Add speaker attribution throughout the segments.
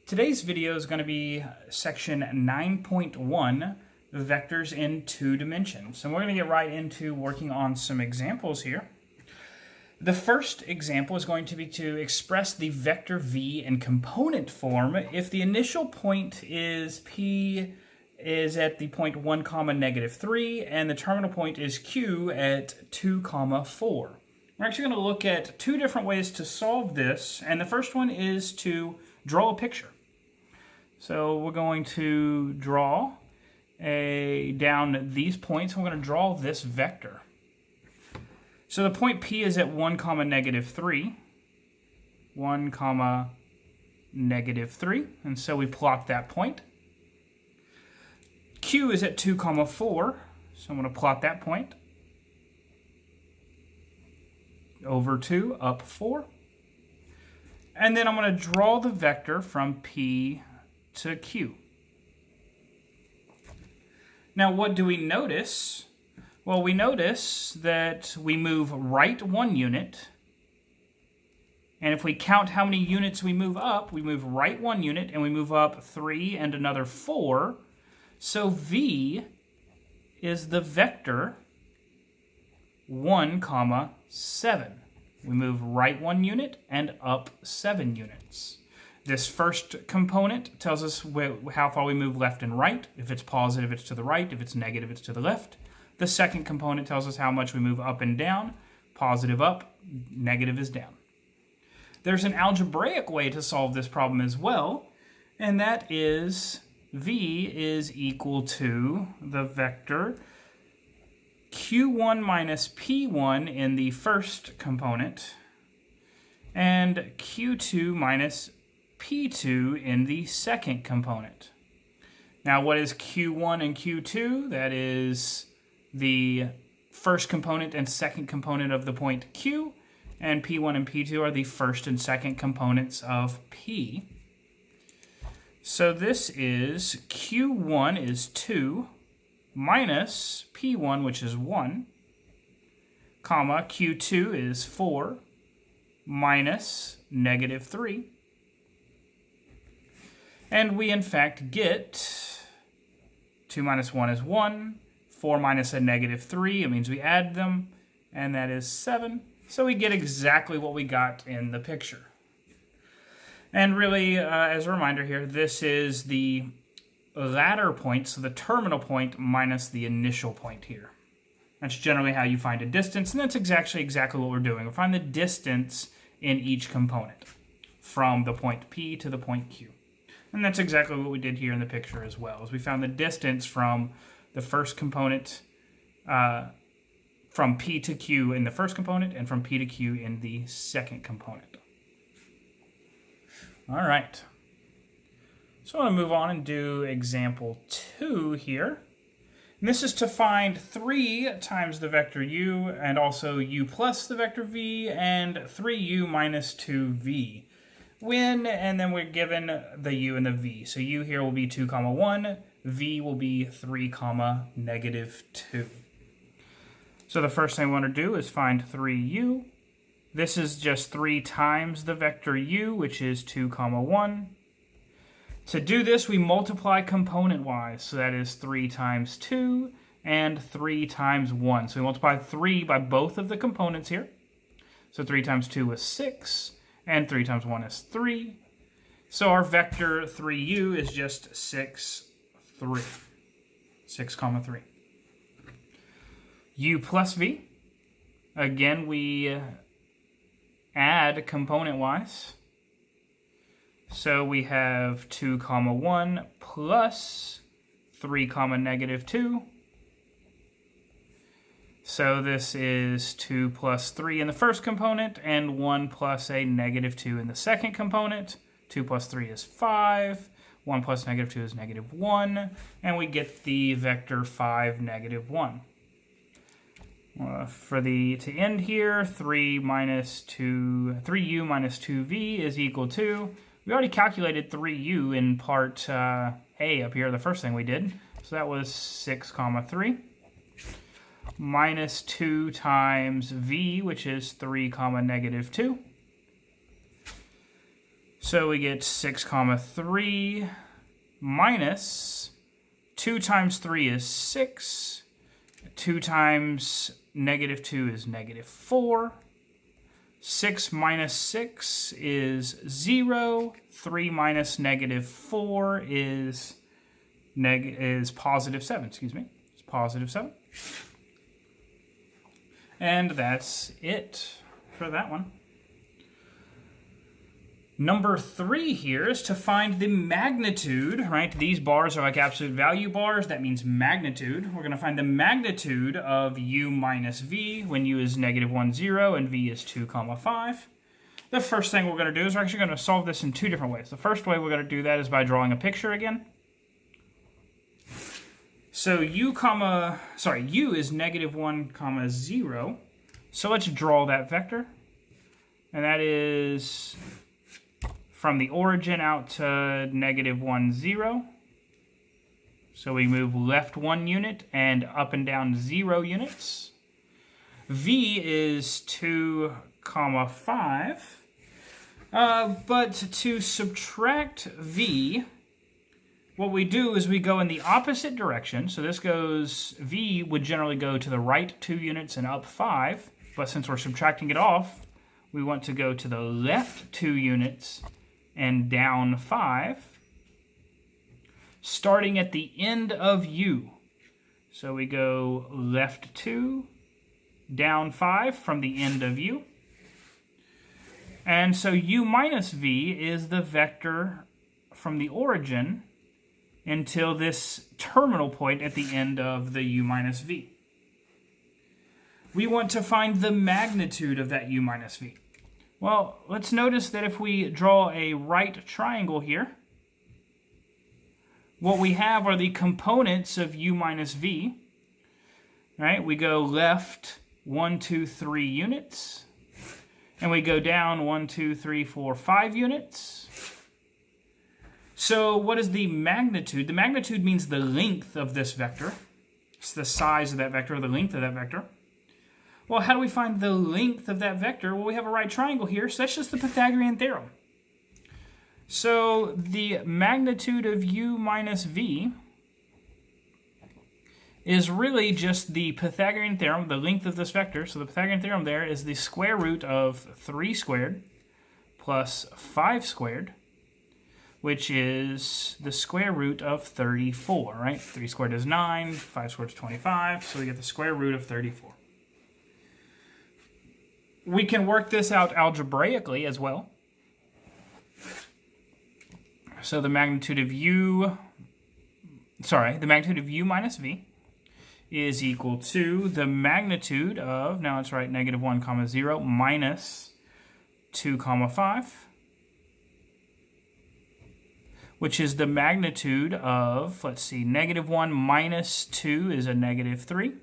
Speaker 1: Today's video is going to be section 9.1, vectors in two dimensions. And we're going to get right into working on some examples here. The first example is going to be to express the vector v in component form if the initial point is p is at the point 1, -3, and the terminal point is q at 2, 4. We're actually going to look at two different ways to solve this, and the first one is to draw a picture. So we're going to draw down these points. We're going to draw this vector. So the point P is at 1, -3. 1, -3. And so we plot that point. Q is at 2, 4. So I'm going to plot that point. Over 2, up 4. And then I'm going to draw the vector from P to Q. Now, what do we notice? Well, we notice that we move right 1 unit. And if we count how many units we move up, we move right 1 unit and we move up 3 and another 4. So V is the vector 1, 7. We move right 1 unit and up 7 units. This first component tells us how far we move left and right. If it's positive, it's to the right. If it's negative, it's to the left. The second component tells us how much we move up and down. Positive up, negative is down. There's an algebraic way to solve this problem as well, and that is V is equal to the vector Q1 minus P1 in the first component and Q2 minus P2 in the second component. Now, what is Q1 and Q2? That is the first component and second component of the point Q, and P1 and P2 are the first and second components of P. So this is Q1 is 2 minus P1, which is 1, comma, Q2 is 4 minus -3. And we, in fact, get 2 minus 1 is 1, 4 minus a -3, it means we add them, and that is 7. So we get exactly what we got in the picture. And really, as a reminder here, this is the ladder point, so the terminal point minus the initial point here. That's generally how you find a distance, and that's exactly what we're doing. We'll find the distance in each component from the point P to the point Q. And that's exactly what we did here in the picture as well, is we found the distance from the first component, from P to Q in the first component, and from P to Q in the second component. All right. So I want to move on and do example 2 here. And this is to find 3 times the vector u, and also u plus the vector v, and 3u minus 2v. When, and then we're given the u and the v. So u here will be 2, 1, v will be 3, -2. So the first thing I want to do is find 3u. This is just 3 times the vector u, which is 2, 1. To do this, we multiply component-wise. So that is 3 times 2 and 3 times 1. So we multiply 3 by both of the components here. So 3 times 2 is 6, and 3 times 1 is 3. So our vector 3u is just 6, 3. 6, 3. U plus v. Again, we add component-wise. So we have 2, 1 plus 3, -2. So this is 2 plus 3 in the first component and 1 plus a -2 in the second component. 2 plus 3 is 5. 1 plus -2 is -1. And we get the vector 5, -1. To end here, 3u minus 2v is equal to, we already calculated 3u in part A up here, the first thing we did. So that was 6, 3. Minus 2 times v, which is 3, -2. So we get 6 comma 3 minus 2 times 3 is 6. 2 times negative 2 is negative 4. 6 minus 6 is 0. 3 minus negative 4 is positive 7. Excuse me. It's positive 7. And that's it for that one. Number 3 here is to find the magnitude, right? These bars are like absolute value bars. That means magnitude. We're going to find the magnitude of u minus v when u is negative 1, 0, and v is 2, 5. The first thing we're going to do is we're actually going to solve this in 2 different ways. The first way we're going to do that is by drawing a picture again. So u is negative 1, 0. So let's draw that vector. And that is from the origin out to negative 1, 0. So we move left 1 unit and up and down 0 units. V is 2, 5. But to subtract V, what we do is we go in the opposite direction. So this goes, V would generally go to the right 2 units and up 5. But since we're subtracting it off, we want to go to the left 2 units and down 5, starting at the end of u. So we go left 2, down 5 from the end of u. And so u minus v is the vector from the origin until this terminal point at the end of the u minus v. We want to find the magnitude of that u minus v. Well, let's notice that if we draw a right triangle here, what we have are the components of u minus v. Right? We go left 1, 2, 3 units, and we go down 1, 2, 3, 4, 5 units. So what is the magnitude? The magnitude means the length of this vector. It's the size of that vector, or the length of that vector. Well, how do we find the length of that vector? Well, we have a right triangle here, so that's just the Pythagorean theorem. So the magnitude of u minus v is really just the Pythagorean theorem, the length of this vector. So the Pythagorean theorem there is the square root of 3 squared plus 5 squared, which is the square root of 34, right? 3 squared is 9, 5 squared is 25, so we get the square root of 34. We can work this out algebraically as well. So the magnitude of u minus v is equal to the magnitude of, now let's write negative 1, 0 minus 2, 5, which is the magnitude of, let's see, negative 1 minus 2 is a negative 3.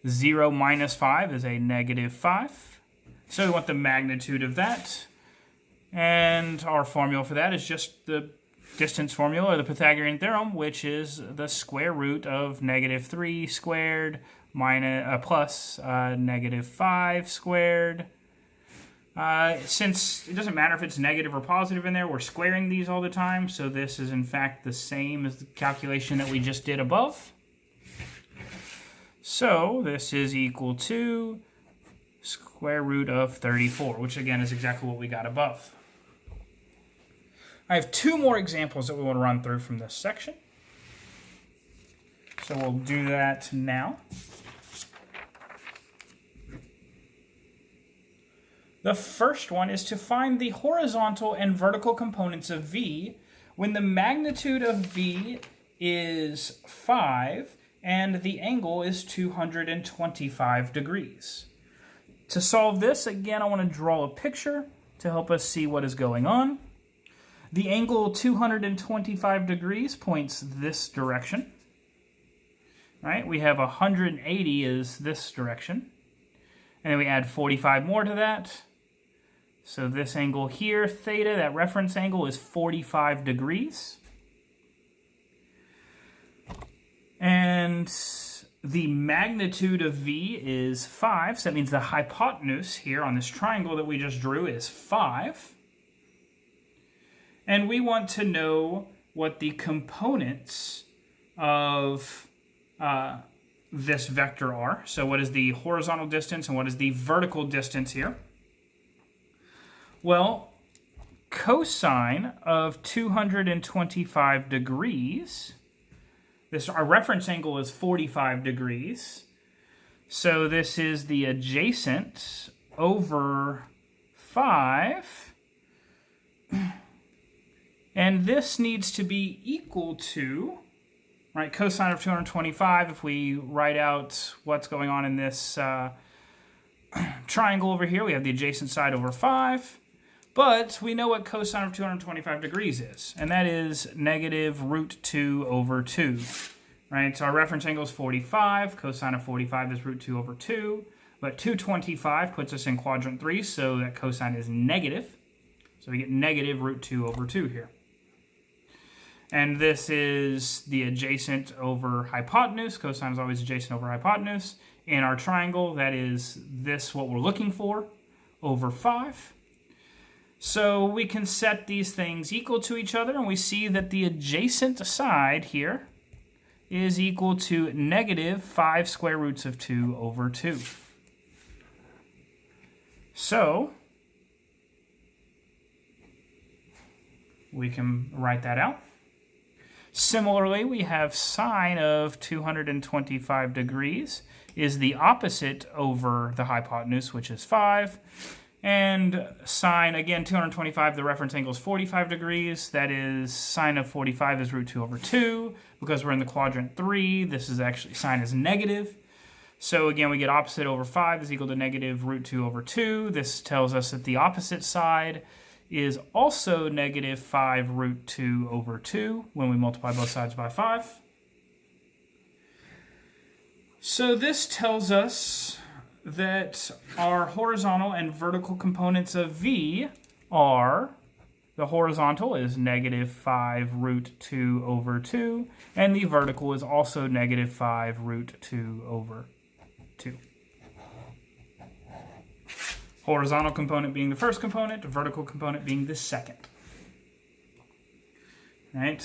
Speaker 1: 0 minus 5 is a negative 5. So we want the magnitude of that. And our formula for that is just the distance formula, or the Pythagorean theorem, which is the square root of negative 3 squared plus negative 5 squared. Since it doesn't matter if it's negative or positive in there, we're squaring these all the time. So this is in fact the same as the calculation that we just did above. So this is equal to square root of 34, which again is exactly what we got above. I have 2 more examples that we want to run through from this section. So we'll do that now. The first one is to find the horizontal and vertical components of v when the magnitude of v is 5 and the angle is 225 degrees. To solve this, again, I want to draw a picture to help us see what is going on. The angle 225 degrees points this direction. Right? We have 180 is this direction. And then we add 45 more to that. So this angle here, theta, that reference angle, is 45 degrees. And the magnitude of v is 5, so that means the hypotenuse here on this triangle that we just drew is 5. And we want to know what the components of this vector are. So what is the horizontal distance and what is the vertical distance here? Well, cosine of 225 degrees, our reference angle is 45 degrees. So this is the adjacent over 5. And this needs to be equal to, right, cosine of 225, if we write out what's going on in this triangle over here, we have the adjacent side over 5. But we know what cosine of 225 degrees is, and that is negative root 2 over 2. Right, so our reference angle is 45. Cosine of 45 is root 2 over 2. But 225 puts us in quadrant 3, so that cosine is negative. So we get negative root 2 over 2 here. And this is the adjacent over hypotenuse. Cosine is always adjacent over hypotenuse. In our triangle, that is this, what we're looking for, over 5. So we can set these things equal to each other, and we see that the adjacent side here is equal to negative 5 square roots of 2 over 2. So we can write that out. Similarly, we have sine of 225 degrees is the opposite over the hypotenuse, which is 5. And sine, again, 225, the reference angle is 45 degrees. That is, sine of 45 is root 2 over 2. Because we're in the quadrant 3, this is actually, sine is negative. So again, we get opposite over 5 is equal to negative root 2 over 2. This tells us that the opposite side is also negative 5 root 2 over 2 when we multiply both sides by 5. So this tells us that our horizontal and vertical components of V are, the horizontal is negative 5 root 2 over 2, and the vertical is also negative 5 root 2 over 2. Horizontal component being the first component, vertical component being the second. Right?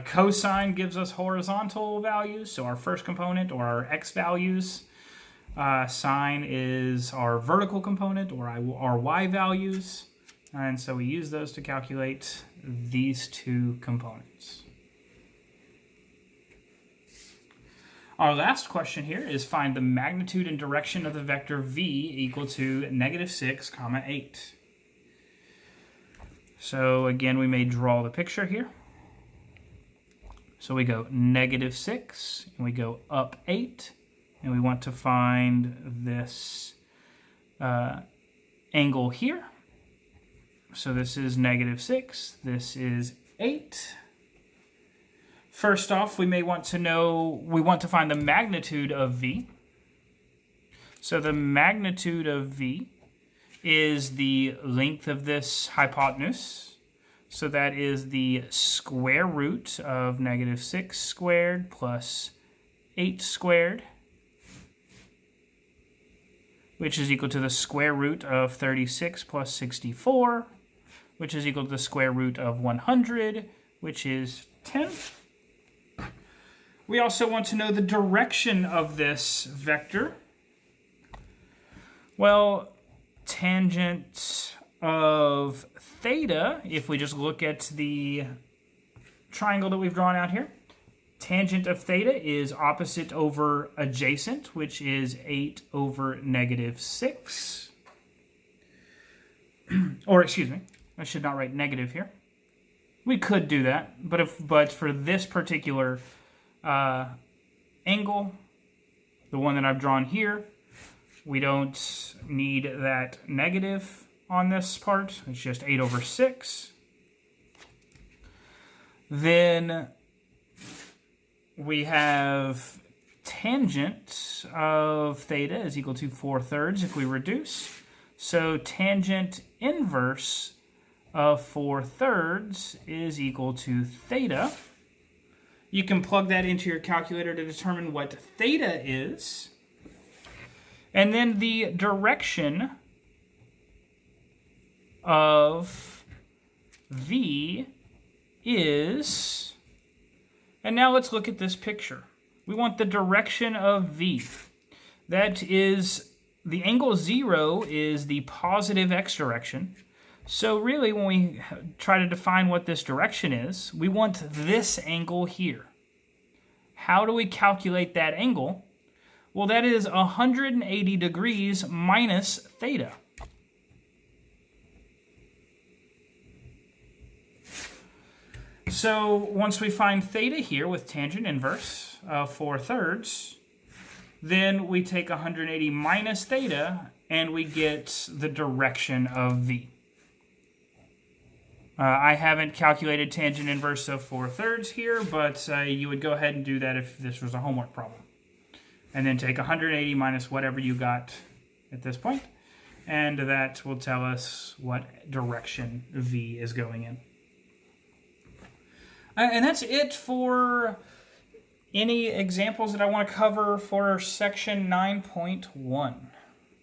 Speaker 1: Cosine gives us horizontal values, so our first component, or our x values. Sine is our vertical component, or our y values. And so we use those to calculate these two components. Our last question here is find the magnitude and direction of the vector v equal to negative 6, 8. So again, we may draw the picture here. So we go negative 6, and we go up 8, and we want to find this angle here. So this is negative 6, this is 8. First off, we want to find the magnitude of v. So the magnitude of v is the length of this hypotenuse. So that is the square root of negative 6 squared plus 8 squared, which is equal to the square root of 36 plus 64, which is equal to the square root of 100, which is 10. We also want to know the direction of this vector. Well, tangent of theta, if we just look at the triangle that we've drawn out here, tangent of theta is opposite over adjacent, which is 8 over negative 6. Or, excuse me, I should not write negative here. We could do that, but for this particular angle, the one that I've drawn here, we don't need that negative on this part. It's just 8 over 6. Then we have tangent of theta is equal to 4/3 if we reduce. So tangent inverse of 4/3 is equal to theta. You can plug that into your calculator to determine what theta is. And then the direction of v is, and now let's look at this picture. We want the direction of V. That is, the angle 0 is the positive x direction. So really, when we try to define what this direction is, we want this angle here. How do we calculate that angle? Well, that is 180 degrees minus theta. So once we find theta here with tangent inverse of 4/3, then we take 180 minus theta and we get the direction of V. I haven't calculated tangent inverse of 4/3 here, but you would go ahead and do that if this was a homework problem. And then take 180 minus whatever you got at this point, and that will tell us what direction V is going in. And that's it for any examples that I want to cover for section 9.1.